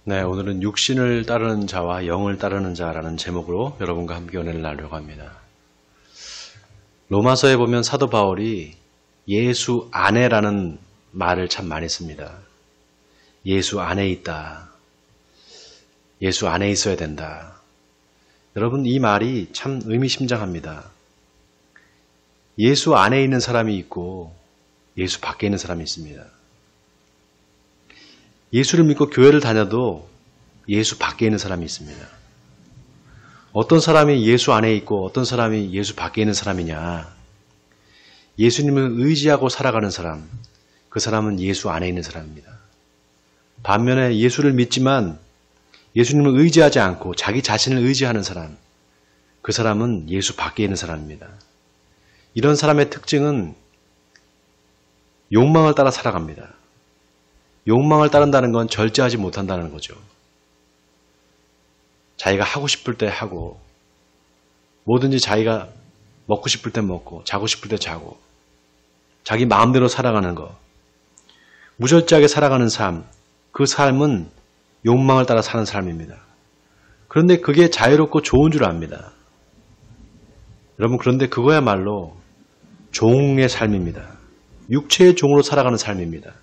네, 오늘은 육신을 따르는 자와 영을 따르는 자라는 제목으로 여러분과 함께 은혜를 나누려고 합니다. 로마서에 보면 사도 바울이 예수 안에라는 말을 참 많이 씁니다. 예수 안에 있다. 예수 안에 있어야 된다. 여러분, 이 말이 참 의미심장합니다. 예수 안에 있는 사람이 있고 예수 밖에 있는 사람이 있습니다. 예수를 믿고 교회를 다녀도 예수 밖에 있는 사람이 있습니다. 어떤 사람이 예수 안에 있고 어떤 사람이 예수 밖에 있는 사람이냐? 예수님을 의지하고 살아가는 사람, 그 사람은 예수 안에 있는 사람입니다. 반면에 예수를 믿지만 예수님을 의지하지 않고 자기 자신을 의지하는 사람, 그 사람은 예수 밖에 있는 사람입니다. 이런 사람의 특징은 욕망을 따라 살아갑니다. 욕망을 따른다는 건 절제하지 못한다는 거죠. 자기가 하고 싶을 때 하고, 뭐든지 자기가 먹고 싶을 때 먹고, 자고 싶을 때 자고, 자기 마음대로 살아가는 거, 무절제하게 살아가는 삶, 그 삶은 욕망을 따라 사는 삶입니다. 그런데 그게 자유롭고 좋은 줄 압니다. 여러분, 그런데 그거야말로 종의 삶입니다. 육체의 종으로 살아가는 삶입니다.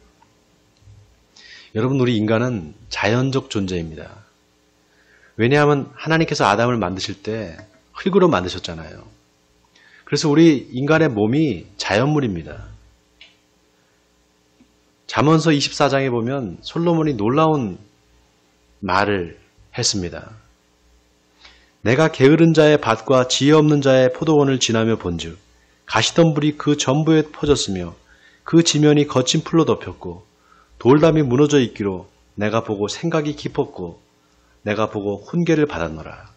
여러분, 우리 인간은 자연적 존재입니다. 왜냐하면 하나님께서 아담을 만드실 때 흙으로 만드셨잖아요. 그래서 우리 인간의 몸이 자연물입니다. 잠언서 24장에 보면 솔로몬이 놀라운 말을 했습니다. 내가 게으른 자의 밭과 지혜 없는 자의 포도원을 지나며 본즉 가시덤불이 그 전부에 퍼졌으며 그 지면이 거친 풀로 덮였고 돌담이 무너져 있기로 내가 보고 생각이 깊었고 내가 보고 훈계를 받았노라.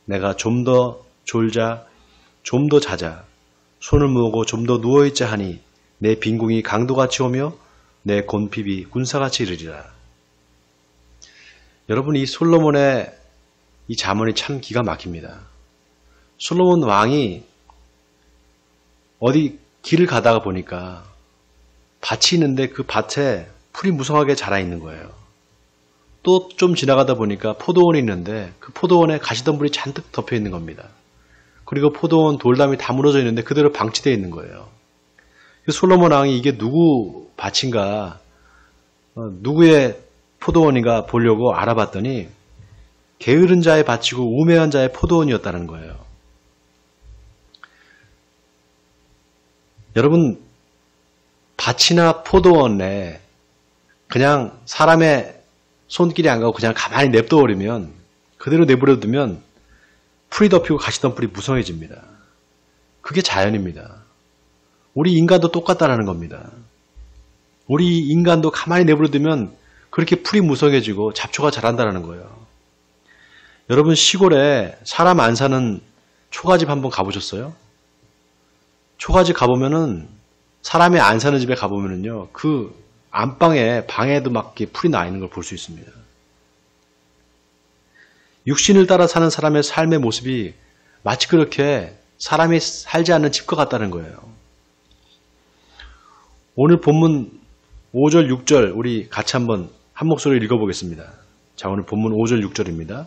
내가 좀 더 졸자 좀 더 자자 손을 모으고 좀 더 누워있자 하니 내 빈궁이 강도같이 오며 내 곤핍이 군사같이 이르리라. 여러분, 이 솔로몬의 이 잠언이 참 기가 막힙니다. 솔로몬 왕이 어디 길을 가다가 보니까 밭이 있는데 그 밭에 풀이 무성하게 자라 있는 거예요. 또 좀 지나가다 보니까 포도원이 있는데 그 포도원에 가시덤불이 잔뜩 덮여 있는 겁니다. 그리고 포도원 돌담이 다 무너져 있는데 그대로 방치되어 있는 거예요. 솔로몬 왕이 이게 누구 밭인가, 누구의 포도원인가 보려고 알아봤더니 게으른 자의 밭이고 우매한 자의 포도원이었다는 거예요. 여러분, 밭이나 포도원에 그냥 사람의 손길이 안 가고 그냥 가만히 냅둬버리면, 그대로 내버려두면 풀이 덮이고 가시덤불이 무성해집니다. 그게 자연입니다. 우리 인간도 똑같다라는 겁니다. 우리 인간도 가만히 내버려두면 그렇게 풀이 무성해지고 잡초가 자란다는 거예요. 여러분, 시골에 사람 안 사는 초가집 한번 가보셨어요? 초가집 가보면은, 사람이 안 사는 집에 가보면은요, 그 안방에, 방에도 막 이렇게 풀이 나 있는 걸 볼 수 있습니다. 육신을 따라 사는 사람의 삶의 모습이 마치 그렇게 사람이 살지 않는 집과 같다는 거예요. 오늘 본문 5절, 6절 우리 같이 한번 한 목소리로 읽어보겠습니다. 자, 오늘 본문 5절, 6절입니다.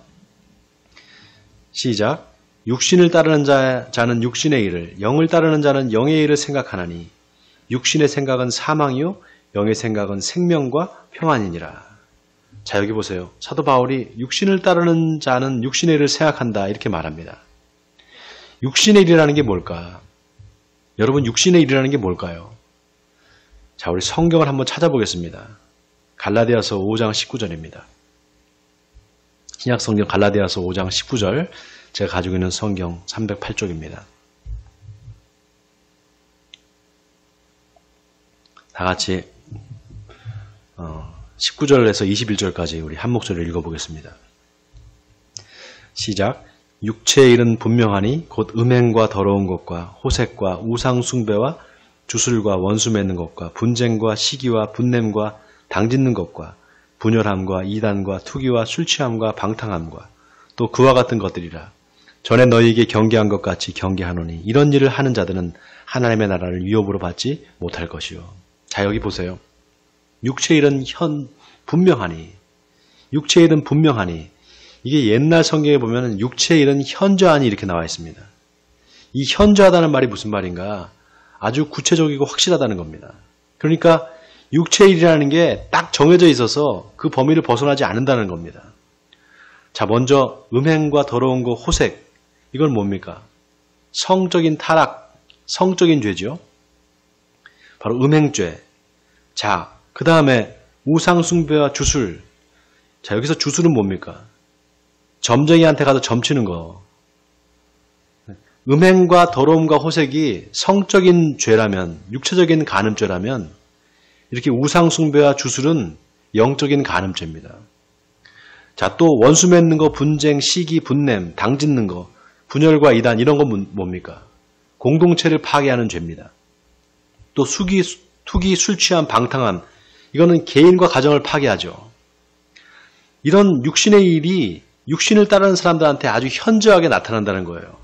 시작. 육신을 따르는 자는 육신의 일을, 영을 따르는 자는 영의 일을 생각하나니 육신의 생각은 사망이요 영의 생각은 생명과 평안이니라. 자, 여기 보세요. 사도 바울이 육신을 따르는 자는 육신의 일을 생각한다 이렇게 말합니다. 육신의 일이라는 게 뭘까? 여러분, 육신의 일이라는 게 뭘까요? 자, 우리 성경을 한번 찾아보겠습니다. 갈라디아서 5장 19절입니다. 신약 성경 갈라디아서 5장 19절, 제가 가지고 있는 성경 308쪽입니다. 다 같이 19절에서 21절까지 우리 한 목소리를 읽어보겠습니다. 시작. 육체의 일은 분명하니 곧 음행과 더러운 것과 호색과 우상 숭배와 주술과 원수 맺는 것과 분쟁과 시기와 분냄과 당짓는 것과 분열함과 이단과 투기와 술취함과 방탕함과 또 그와 같은 것들이라. 전에 너희에게 경계한 것 같이 경계하노니 이런 일을 하는 자들은 하나님의 나라를 위협으로 받지 못할 것이요. 자, 여기 보세요. 육체의 일은 분명하니 육체의 일은 분명하니. 이게 옛날 성경에 보면 육체의 일은 현저하니 이렇게 나와 있습니다. 이 현저하다는 말이 무슨 말인가? 아주 구체적이고 확실하다는 겁니다. 그러니까 육체의 일이라는 게 딱 정해져 있어서 그 범위를 벗어나지 않는다는 겁니다. 자, 먼저 음행과 더러운 거, 호색. 이건 뭡니까? 성적인 타락, 성적인 죄죠. 바로 음행죄. 자, 그 다음에 우상숭배와 주술. 자, 여기서 주술은 뭡니까? 점쟁이한테 가서 점치는 거. 음행과 더러움과 호색이 성적인 죄라면, 육체적인 간음죄라면 이렇게 우상숭배와 주술은 영적인 간음죄입니다. 자, 또 원수 맺는 거, 분쟁, 시기, 분냄, 당짓는 거, 분열과 이단 이런 건 뭡니까? 공동체를 파괴하는 죄입니다. 또 투기, 술 취한 방탕함 이거는 개인과 가정을 파괴하죠. 이런 육신의 일이 육신을 따르는 사람들한테 아주 현저하게 나타난다는 거예요.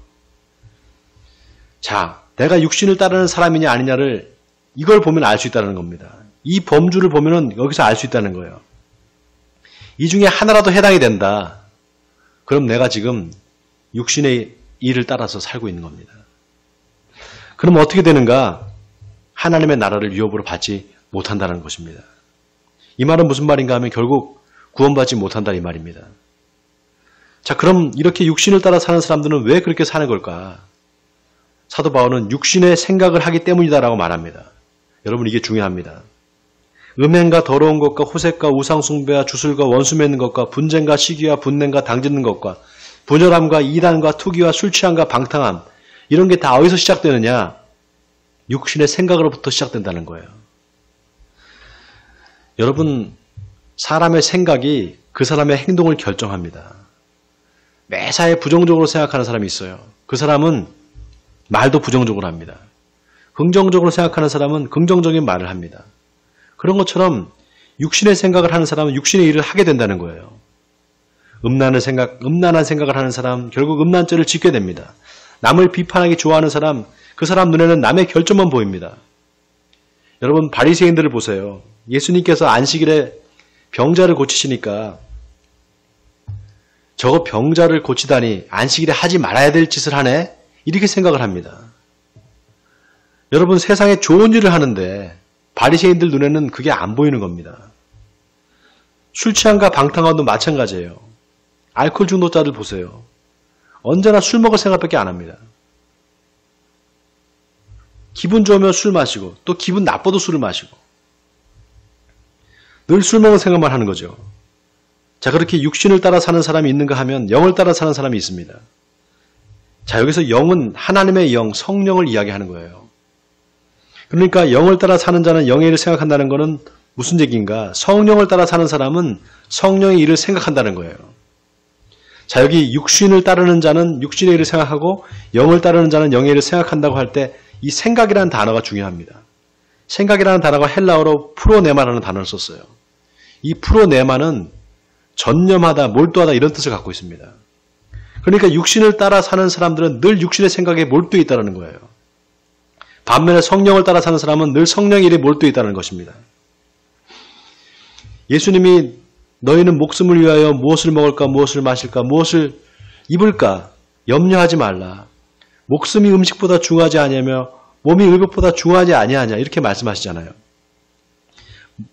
자, 내가 육신을 따르는 사람이냐 아니냐를 이걸 보면 알 수 있다는 겁니다. 이 범주를 보면은 여기서 알 수 있다는 거예요. 이 중에 하나라도 해당이 된다. 그럼 내가 지금 육신의 일을 따라서 살고 있는 겁니다. 그럼 어떻게 되는가? 하나님의 나라를 위협으로 받지 못한다는 것입니다. 이 말은 무슨 말인가 하면 결국 구원받지 못한다 이 말입니다. 자, 그럼 이렇게 육신을 따라 사는 사람들은 왜 그렇게 사는 걸까? 사도 바울은 육신의 생각을 하기 때문이다라고 말합니다. 여러분 이게 중요합니다. 음행과 더러운 것과 호색과 우상숭배와 주술과 원수 맺는 것과 분쟁과 시기와 분냄과 당짓는 것과 분열함과 이단과 투기와 술취함과 방탕함 이런 게 다 어디서 시작되느냐? 육신의 생각으로부터 시작된다는 거예요. 여러분 사람의 생각이 그 사람의 행동을 결정합니다. 매사에 부정적으로 생각하는 사람이 있어요. 그 사람은 말도 부정적으로 합니다. 긍정적으로 생각하는 사람은 긍정적인 말을 합니다. 그런 것처럼 육신의 생각을 하는 사람은 육신의 일을 하게 된다는 거예요. 음란한 생각을 하는 사람 결국 음란죄를 짓게 됩니다. 남을 비판하기 좋아하는 사람 그 사람 눈에는 남의 결점만 보입니다. 여러분 바리새인들을 보세요. 예수님께서 안식일에 병자를 고치시니까 저거 병자를 고치다니 안식일에 하지 말아야 될 짓을 하네? 이렇게 생각을 합니다. 여러분 세상에 좋은 일을 하는데 바리새인들 눈에는 그게 안 보이는 겁니다. 술 취함과 방탕함도 마찬가지예요. 알코올 중독자들 보세요. 언제나 술 먹을 생각밖에 안 합니다. 기분 좋으면 술 마시고 또 기분 나빠도 술을 마시고 늘 술 먹을 생각만 하는 거죠. 자, 그렇게 육신을 따라 사는 사람이 있는가 하면 영을 따라 사는 사람이 있습니다. 자, 여기서 영은 하나님의 영, 성령을 이야기하는 거예요. 그러니까 영을 따라 사는 자는 영의 일을 생각한다는 것은 무슨 얘기인가? 성령을 따라 사는 사람은 성령의 일을 생각한다는 거예요. 자, 여기 육신을 따르는 자는 육신의 일을 생각하고 영을 따르는 자는 영의 일을 생각한다고 할 때 이 생각이라는 단어가 중요합니다. 생각이라는 단어가 헬라어로 프로네마라는 단어를 썼어요. 이 프로네마는 전념하다, 몰두하다 이런 뜻을 갖고 있습니다. 그러니까 육신을 따라 사는 사람들은 늘 육신의 생각에 몰두해 있다는 거예요. 반면에 성령을 따라 사는 사람은 늘 성령의 일에 몰두해 있다는 것입니다. 예수님이 너희는 목숨을 위하여 무엇을 먹을까, 무엇을 마실까, 무엇을 입을까 염려하지 말라. 목숨이 음식보다 중요하지 아니하며 몸이 의복보다 중요하지 아니하냐 이렇게 말씀하시잖아요.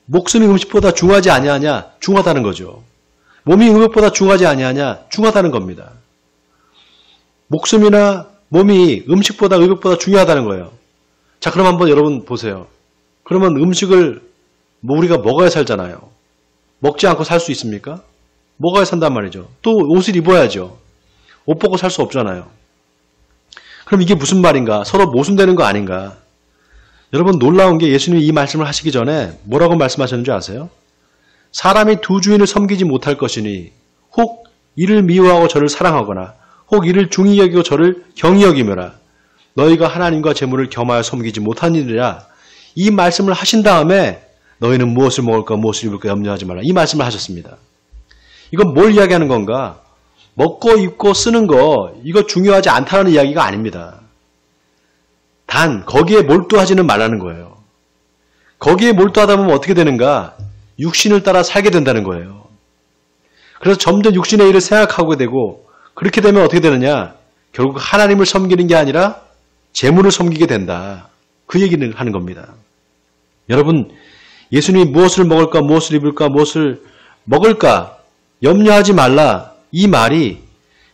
목숨이 음식보다 중요하지 아니하냐 중요하다는 거죠. 몸이 의복보다 중요하지 아니하냐 중요하다는 겁니다. 목숨이나 몸이 음식보다 의복보다 중요하다는 거예요. 자, 그럼 한번 여러분 보세요. 그러면 음식을 우리가 먹어야 살잖아요. 먹지 않고 살 수 있습니까? 먹어야 산단 말이죠. 또 옷을 입어야죠. 옷 벗고 살 수 없잖아요. 그럼 이게 무슨 말인가? 서로 모순되는 거 아닌가? 여러분 놀라운 게 예수님이 이 말씀을 하시기 전에 뭐라고 말씀하셨는지 아세요? 사람이 두 주인을 섬기지 못할 것이니 혹 이를 미워하고 저를 사랑하거나 혹 이를 중히 여기고 저를 경히 여기며라. 너희가 하나님과 재물을 겸하여 섬기지 못하니라. 이 말씀을 하신 다음에 너희는 무엇을 먹을까 무엇을 입을까 염려하지 말라. 이 말씀을 하셨습니다. 이건 뭘 이야기하는 건가? 먹고 입고 쓰는 거 이거 중요하지 않다는 이야기가 아닙니다. 단 거기에 몰두하지는 말라는 거예요. 거기에 몰두하다 보면 어떻게 되는가? 육신을 따라 살게 된다는 거예요. 그래서 점점 육신의 일을 생각하게 되고 그렇게 되면 어떻게 되느냐? 결국 하나님을 섬기는 게 아니라 재물을 섬기게 된다. 그 얘기를 하는 겁니다. 여러분, 예수님이 무엇을 먹을까, 무엇을 입을까, 무엇을 먹을까 염려하지 말라. 이 말이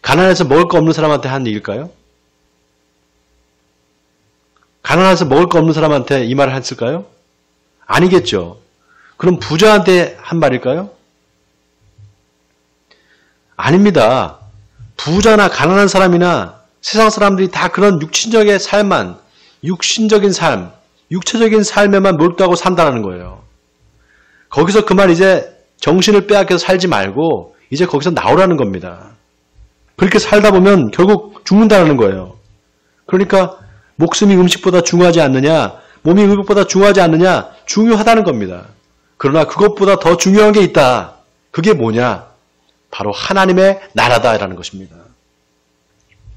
가난해서 먹을 거 없는 사람한테 한 얘기일까요? 가난해서 먹을 거 없는 사람한테 이 말을 했을까요? 아니겠죠. 그럼 부자한테 한 말일까요? 아닙니다. 부자나 가난한 사람이나 세상 사람들이 다 그런 육신적인 삶만, 육신적인 삶, 육체적인 삶에만 몰두하고 산다는 거예요. 거기서 그만 이제 정신을 빼앗겨서 살지 말고 이제 거기서 나오라는 겁니다. 그렇게 살다 보면 결국 죽는다는 거예요. 그러니까 목숨이 음식보다 중요하지 않느냐, 몸이 의복보다 중요하지 않느냐, 중요하다는 겁니다. 그러나 그것보다 더 중요한 게 있다. 그게 뭐냐? 바로 하나님의 나라다라는 것입니다.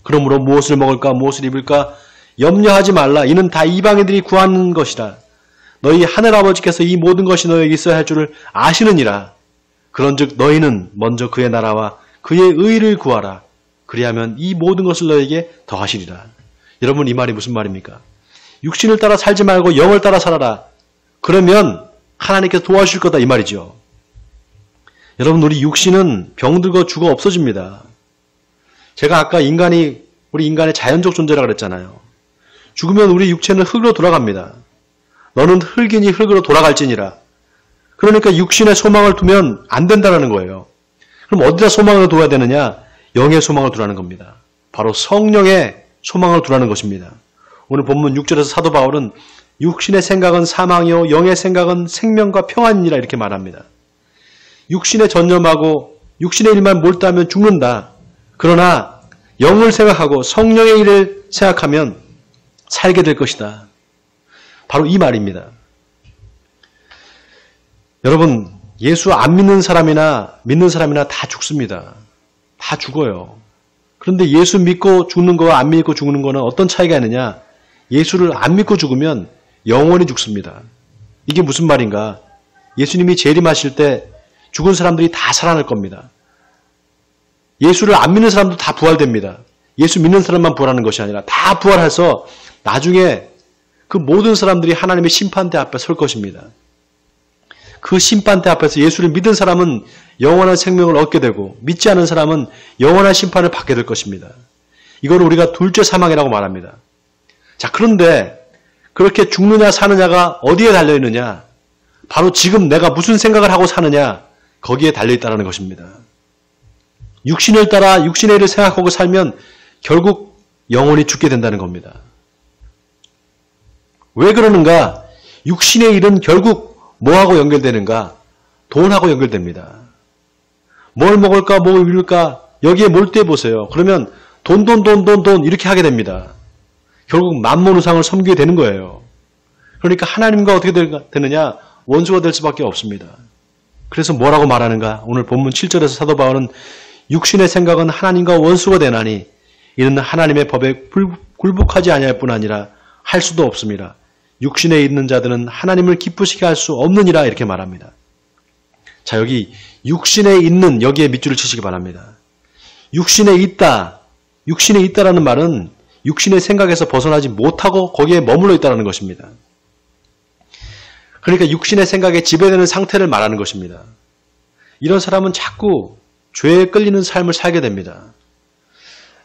그러므로 무엇을 먹을까, 무엇을 입을까 염려하지 말라. 이는 다 이방인들이 구하는 것이라. 너희 하늘아버지께서 이 모든 것이 너에게 있어야 할 줄을 아시느니라. 그런즉 너희는 먼저 그의 나라와 그의 의를 구하라. 그리하면 이 모든 것을 너에게 더하시리라. 여러분, 이 말이 무슨 말입니까? 육신을 따라 살지 말고 영을 따라 살아라. 그러면 하나님께서 도와주실 거다 이 말이죠. 여러분, 우리 육신은 병들고 죽어 없어집니다. 제가 아까 우리 인간의 자연적 존재라 그랬잖아요. 죽으면 우리 육체는 흙으로 돌아갑니다. 너는 흙이니 흙으로 돌아갈지니라. 그러니까 육신에 소망을 두면 안 된다는 거예요. 그럼 어디다 소망을 둬야 되느냐? 영의 소망을 두라는 겁니다. 바로 성령의 소망을 두라는 것입니다. 오늘 본문 6절에서 사도 바울은 육신의 생각은 사망이요 영의 생각은 생명과 평안이니라 이렇게 말합니다. 육신에 전념하고 육신의 일만 몰두하면 죽는다. 그러나 영을 생각하고 성령의 일을 생각하면 살게 될 것이다. 바로 이 말입니다. 여러분, 예수 안 믿는 사람이나 믿는 사람이나 다 죽습니다. 다 죽어요. 그런데 예수 믿고 죽는 거와 안 믿고 죽는 거는 어떤 차이가 있느냐? 예수를 안 믿고 죽으면 영원히 죽습니다. 이게 무슨 말인가? 예수님이 재림하실 때 죽은 사람들이 다 살아날 겁니다. 예수를 안 믿는 사람도 다 부활됩니다. 예수 믿는 사람만 부활하는 것이 아니라 다 부활해서 나중에 그 모든 사람들이 하나님의 심판대 앞에 설 것입니다. 그 심판대 앞에서 예수를 믿은 사람은 영원한 생명을 얻게 되고 믿지 않은 사람은 영원한 심판을 받게 될 것입니다. 이걸 우리가 둘째 사망이라고 말합니다. 자, 그런데 그렇게 죽느냐 사느냐가 어디에 달려있느냐? 바로 지금 내가 무슨 생각을 하고 사느냐? 거기에 달려있다는 것입니다. 육신을 따라 육신의 일을 생각하고 살면 결국 영원히 죽게 된다는 겁니다. 왜 그러는가? 육신의 일은 결국 뭐하고 연결되는가? 돈하고 연결됩니다. 뭘 먹을까, 뭐 입을까? 여기에 몰두해 보세요. 그러면 돈 이렇게 하게 됩니다. 결국 만몬우상을 섬기게 되는 거예요. 그러니까 하나님과 어떻게 되느냐? 원수가 될 수밖에 없습니다. 그래서 뭐라고 말하는가? 오늘 본문 7절에서 사도 바울은 육신의 생각은 하나님과 원수가 되나니 이는 하나님의 법에 굴복하지 아니할 뿐 아니라 할 수도 없습니다. 육신에 있는 자들은 하나님을 기쁘시게 할 수 없느니라 이렇게 말합니다. 자, 여기 육신에 있는 여기에 밑줄을 치시기 바랍니다. 육신에 있다라는 말은 육신의 생각에서 벗어나지 못하고 거기에 머물러 있다는 것입니다. 그러니까 육신의 생각에 지배되는 상태를 말하는 것입니다. 이런 사람은 자꾸 죄에 끌리는 삶을 살게 됩니다.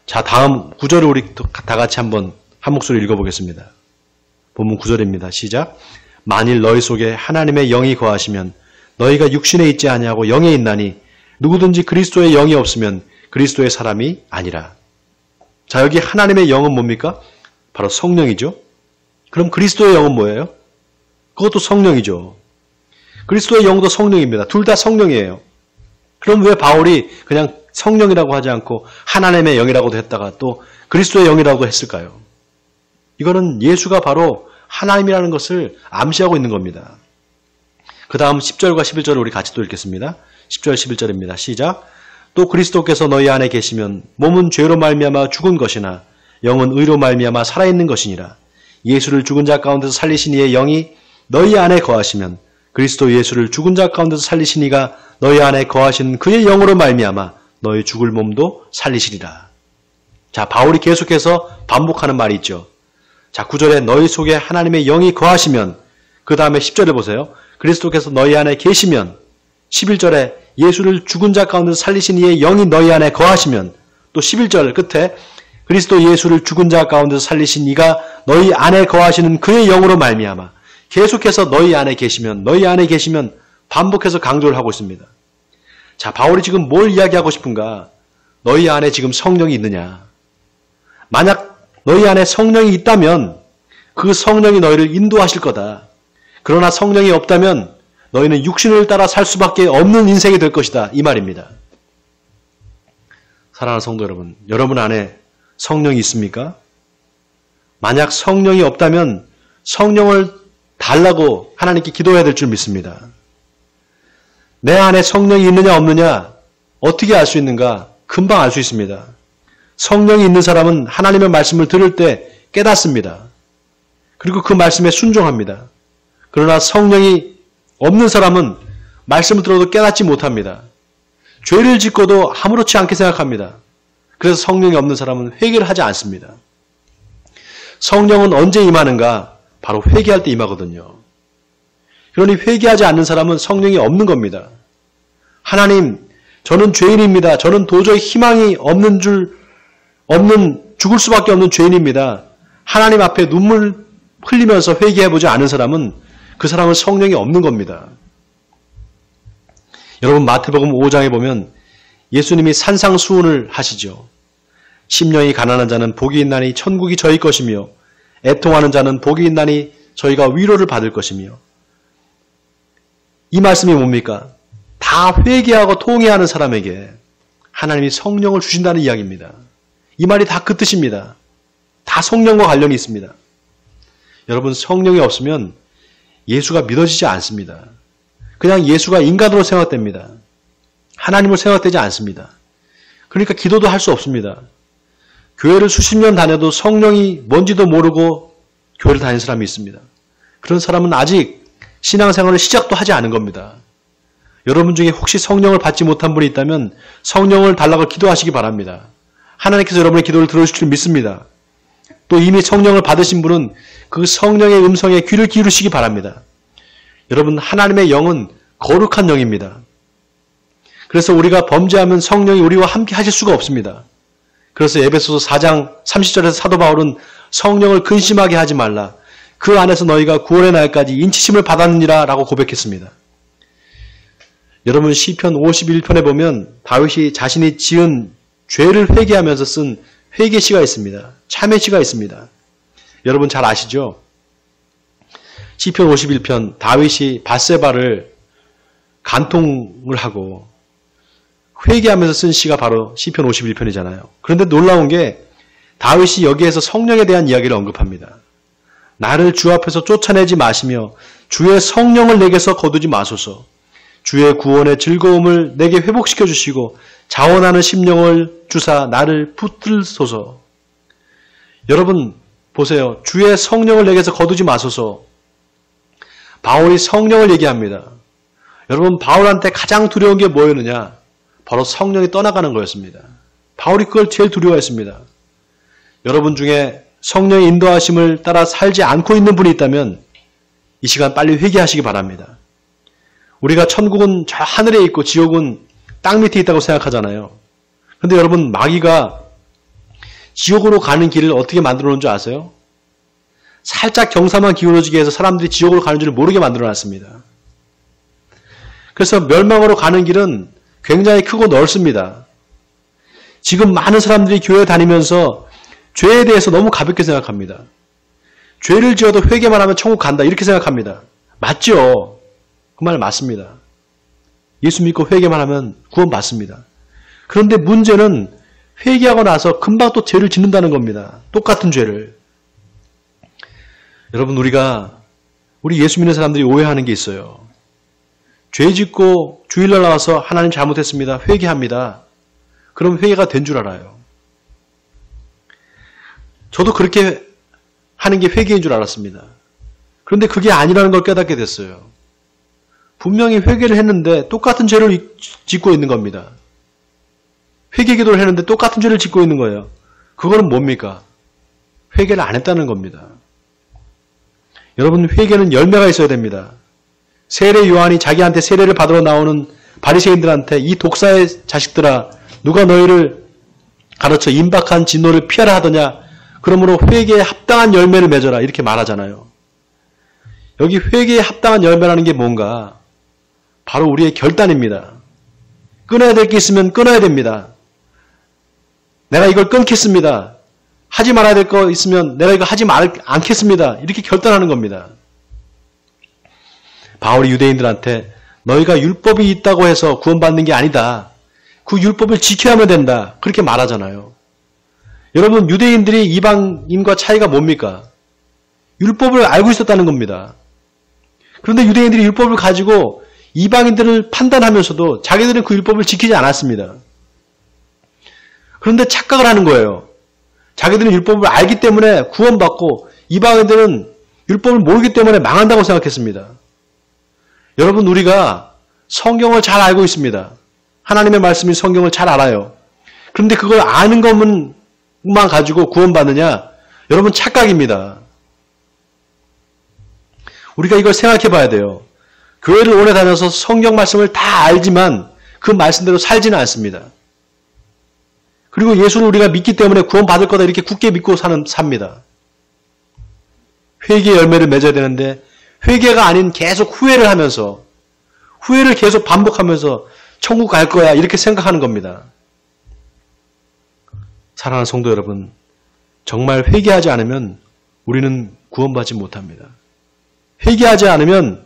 자, 다음 9절을 우리 다 같이 한번 한 목소리 읽어보겠습니다. 본문 9절입니다. 시작. 만일 너희 속에 하나님의 영이 거하시면 너희가 육신에 있지 아니하고 영에 있나니 누구든지 그리스도의 영이 없으면 그리스도의 사람이 아니라. 자, 여기 하나님의 영은 뭡니까? 바로 성령이죠. 그럼 그리스도의 영은 뭐예요? 그것도 성령이죠. 그리스도의 영도 성령입니다. 둘 다 성령이에요. 그럼 왜 바울이 그냥 성령이라고 하지 않고 하나님의 영이라고도 했다가 또 그리스도의 영이라고 했을까요? 이거는 예수가 바로 하나님이라는 것을 암시하고 있는 겁니다. 그 다음 10절과 11절을 우리 같이 또 읽겠습니다. 10절 11절입니다. 시작. 또 그리스도께서 너희 안에 계시면 몸은 죄로 말미암아 죽은 것이나 영은 의로 말미암아 살아있는 것이니라. 예수를 죽은 자 가운데서 살리신 이의 영이 너희 안에 거하시면 그리스도 예수를 죽은 자 가운데서 살리신 이가 너희 안에 거하신 그의 영으로 말미암아 너희 죽을 몸도 살리시리라. 자, 바울이 계속해서 반복하는 말이 있죠. 자, 9절에 너희 속에 하나님의 영이 거하시면, 그 다음에 10절에 보세요. 그리스도께서 너희 안에 계시면, 11절에 예수를 죽은 자 가운데서 살리신 이의 영이 너희 안에 거하시면, 또 11절 끝에 그리스도 예수를 죽은 자 가운데서 살리신 이가 너희 안에 거하시는 그의 영으로 말미암아, 계속해서 너희 안에 계시면 반복해서 강조를 하고 있습니다. 자, 바울이 지금 뭘 이야기하고 싶은가? 너희 안에 지금 성령이 있느냐? 만약 너희 안에 성령이 있다면 그 성령이 너희를 인도하실 거다. 그러나 성령이 없다면 너희는 육신을 따라 살 수밖에 없는 인생이 될 것이다. 이 말입니다. 사랑하는 성도 여러분, 여러분 안에 성령이 있습니까? 만약 성령이 없다면 성령을 달라고 하나님께 기도해야 될 줄 믿습니다. 내 안에 성령이 있느냐 없느냐 어떻게 알 수 있는가? 금방 알 수 있습니다. 성령이 있는 사람은 하나님의 말씀을 들을 때 깨닫습니다. 그리고 그 말씀에 순종합니다. 그러나 성령이 없는 사람은 말씀을 들어도 깨닫지 못합니다. 죄를 짓고도 아무렇지 않게 생각합니다. 그래서 성령이 없는 사람은 회개를 하지 않습니다. 성령은 언제 임하는가? 바로 회개할 때 임하거든요. 그러니 회개하지 않는 사람은 성령이 없는 겁니다. 하나님, 저는 죄인입니다. 저는 도저히 희망이 죽을 수밖에 없는 죄인입니다. 하나님 앞에 눈물 흘리면서 회개해보지 않은 사람은 그 사람은 성령이 없는 겁니다. 여러분, 마태복음 5장에 보면 예수님이 산상수훈을 하시죠. 심령이 가난한 자는 복이 있나니 천국이 저희 것이며 애통하는 자는 복이 있나니 저희가 위로를 받을 것이며, 이 말씀이 뭡니까? 다 회개하고 통회하는 사람에게 하나님이 성령을 주신다는 이야기입니다. 이 말이 다 그 뜻입니다. 다 성령과 관련이 있습니다. 여러분, 성령이 없으면 예수가 믿어지지 않습니다. 그냥 예수가 인간으로 생각됩니다. 하나님으로 생각되지 않습니다. 그러니까 기도도 할 수 없습니다. 교회를 수십 년 다녀도 성령이 뭔지도 모르고 교회를 다니는 사람이 있습니다. 그런 사람은 아직 신앙생활을 시작도 하지 않은 겁니다. 여러분 중에 혹시 성령을 받지 못한 분이 있다면 성령을 달라고 기도하시기 바랍니다. 하나님께서 여러분의 기도를 들어주실 줄 믿습니다. 또 이미 성령을 받으신 분은 그 성령의 음성에 귀를 기울이시기 바랍니다. 여러분, 하나님의 영은 거룩한 영입니다. 그래서 우리가 범죄하면 성령이 우리와 함께 하실 수가 없습니다. 그래서 에베소서 4장 30절에서 사도 바울은 성령을 근심하게 하지 말라. 그 안에서 너희가 구원의 날까지 인치심을 받았느니라 라고 고백했습니다. 여러분, 시편 51편에 보면 다윗이 자신이 지은 죄를 회개하면서 쓴 회개시가 있습니다. 참회시가 있습니다. 여러분 잘 아시죠? 시편 51편 다윗이 밧세바를 간통을 하고 회개하면서 쓴 시가 바로 시편 51편이잖아요. 그런데 놀라운 게 다윗이 여기에서 성령에 대한 이야기를 언급합니다. 나를 주 앞에서 쫓아내지 마시며 주의 성령을 내게서 거두지 마소서. 주의 구원의 즐거움을 내게 회복시켜 주시고 자원하는 심령을 주사 나를 붙들소서. 여러분 보세요. 주의 성령을 내게서 거두지 마소서. 바울이 성령을 얘기합니다. 여러분, 바울한테 가장 두려운 게 뭐였느냐? 바로 성령이 떠나가는 거였습니다. 바울이 그걸 제일 두려워했습니다. 여러분 중에 성령의 인도하심을 따라 살지 않고 있는 분이 있다면 이 시간 빨리 회개하시기 바랍니다. 우리가 천국은 저 하늘에 있고 지옥은 땅 밑에 있다고 생각하잖아요. 그런데 여러분, 마귀가 지옥으로 가는 길을 어떻게 만들어 놓은 줄 아세요? 살짝 경사만 기울어지게 해서 사람들이 지옥으로 가는 줄 모르게 만들어 놨습니다. 그래서 멸망으로 가는 길은 굉장히 크고 넓습니다. 지금 많은 사람들이 교회 다니면서 죄에 대해서 너무 가볍게 생각합니다. 죄를 지어도 회개만 하면 천국 간다 이렇게 생각합니다. 맞죠? 그 말 맞습니다. 예수 믿고 회개만 하면 구원 받습니다. 그런데 문제는 회개하고 나서 금방 또 죄를 짓는다는 겁니다. 똑같은 죄를. 여러분, 우리 예수 믿는 사람들이 오해하는 게 있어요. 죄 짓고 주일날 나와서 하나님 잘못했습니다. 회개합니다. 그럼 회개가 된 줄 알아요. 저도 그렇게 하는 게 회개인 줄 알았습니다. 그런데 그게 아니라는 걸 깨닫게 됐어요. 분명히 회개를 했는데 똑같은 죄를 짓고 있는 겁니다. 회개 기도를 했는데 똑같은 죄를 짓고 있는 거예요. 그거는 뭡니까? 회개를 안 했다는 겁니다. 여러분, 회개는 열매가 있어야 됩니다. 세례 요한이 자기한테 세례를 받으러 나오는 바리새인들한테 이 독사의 자식들아, 누가 너희를 가르쳐 임박한 진노를 피하라 하더냐? 그러므로 회개에 합당한 열매를 맺어라, 이렇게 말하잖아요. 여기 회개에 합당한 열매라는 게 뭔가? 바로 우리의 결단입니다. 끊어야 될 게 있으면 끊어야 됩니다. 내가 이걸 끊겠습니다. 하지 말아야 될 거 있으면 내가 이거 하지 않겠습니다. 이렇게 결단하는 겁니다. 바울이 유대인들한테 너희가 율법이 있다고 해서 구원받는 게 아니다. 그 율법을 지켜야만 된다. 그렇게 말하잖아요. 여러분, 유대인들이 이방인과 차이가 뭡니까? 율법을 알고 있었다는 겁니다. 그런데 유대인들이 율법을 가지고 이방인들을 판단하면서도 자기들은 그 율법을 지키지 않았습니다. 그런데 착각을 하는 거예요. 자기들은 율법을 알기 때문에 구원받고 이방인들은 율법을 모르기 때문에 망한다고 생각했습니다. 여러분, 우리가 성경을 잘 알고 있습니다. 하나님의 말씀인 성경을 잘 알아요. 그런데 그걸 아는 것만 가지고 구원받느냐? 여러분, 착각입니다. 우리가 이걸 생각해 봐야 돼요. 교회를 오래 다녀서 성경 말씀을 다 알지만 그 말씀대로 살지는 않습니다. 그리고 예수를 우리가 믿기 때문에 구원받을 거다 이렇게 굳게 믿고 삽니다. 회개의 열매를 맺어야 되는데 회개가 아닌 계속 후회를 하면서 후회를 계속 반복하면서 천국 갈 거야 이렇게 생각하는 겁니다. 사랑하는 성도 여러분, 정말 회개하지 않으면 우리는 구원받지 못합니다. 회개하지 않으면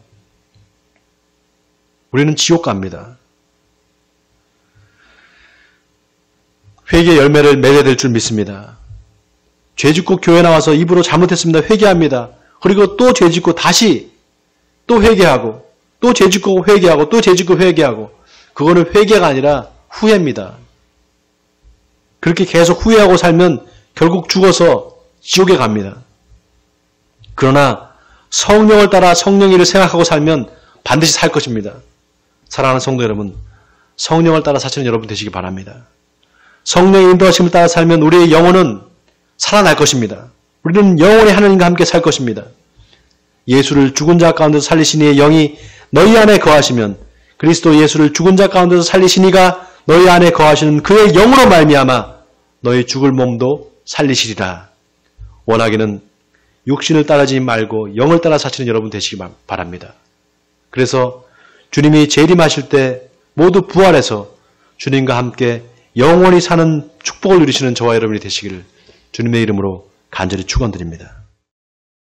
우리는 지옥 갑니다. 회개의 열매를 맺어야 될 줄 믿습니다. 죄짓고 교회 나와서 입으로 잘못했습니다. 회개합니다. 그리고 또 죄짓고 다시 또 회개하고 또 죄짓고 회개하고 또 죄짓고 회개하고, 그거는 회개가 아니라 후회입니다. 그렇게 계속 후회하고 살면 결국 죽어서 지옥에 갑니다. 그러나 성령을 따라 성령 일을 생각하고 살면 반드시 살 것입니다. 사랑하는 성도 여러분, 성령을 따라 사시는 여러분 되시기 바랍니다. 성령의 인도하심을 따라 살면 우리의 영혼은 살아날 것입니다. 우리는 영원히 하나님과 함께 살 것입니다. 예수를 죽은 자 가운데서 살리신 이의 영이 너희 안에 거하시면 그리스도 예수를 죽은 자 가운데서 살리신 이가 너희 안에 거하시는 그의 영으로 말미암아 너희 죽을 몸도 살리시리라. 원하기는 육신을 따르지 말고 영을 따라 사시는 여러분 되시기 바랍니다. 그래서 주님이 재림하실 때 모두 부활해서 주님과 함께 영원히 사는 축복을 누리시는 저와 여러분이 되시기를 주님의 이름으로 간절히 축원드립니다.